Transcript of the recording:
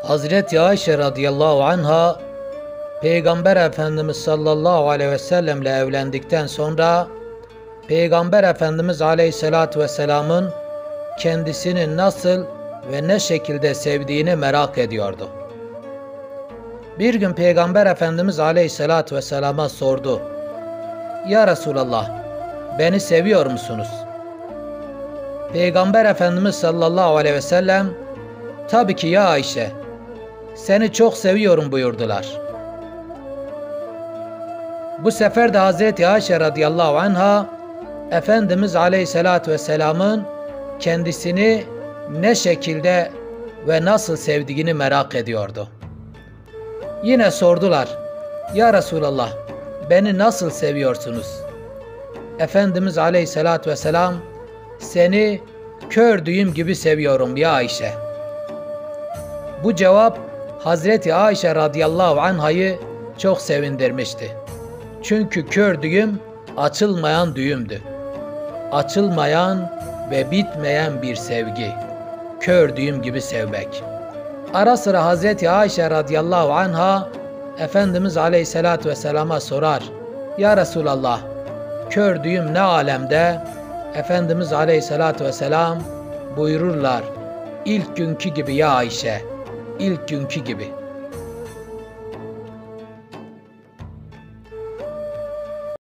Hazreti Ayşe radıyallahu anha Peygamber Efendimiz sallallahu aleyhi ve sellemle evlendikten sonra Peygamber Efendimiz aleyhissalatü vesselamın kendisini nasıl ve ne şekilde sevdiğini merak ediyordu. Bir gün Peygamber Efendimiz aleyhissalatü vesselama sordu. Ya Resulallah, beni seviyor musunuz? Peygamber Efendimiz sallallahu aleyhi ve sellem, tabii ki ya Ayşe, seni çok seviyorum buyurdular. Bu sefer de Hazreti Ayşe radıyallahu anha, Efendimiz aleyhissalatü vesselamın kendisini ne şekilde ve nasıl sevdiğini merak ediyordu. Yine sordular, ya Resulallah, beni nasıl seviyorsunuz? Efendimiz aleyhissalatü vesselam, seni kör düğüm gibi seviyorum ya Ayşe. Bu cevap Hazreti Ayşe radıyallahu anhayı çok sevindirmişti. Çünkü kör düğüm açılmayan düğümdü. Açılmayan ve bitmeyen bir sevgi. Kör düğüm gibi sevmek. Ara sıra Hazreti Ayşe radıyallahu anha Efendimiz aleyhissalatü vesselama sorar. Ya Resulallah, kör düğüm ne alemde? Efendimiz aleyhissalatü vesselam buyururlar. İlk günkü gibi ya Ayşe, ilk günkü gibi.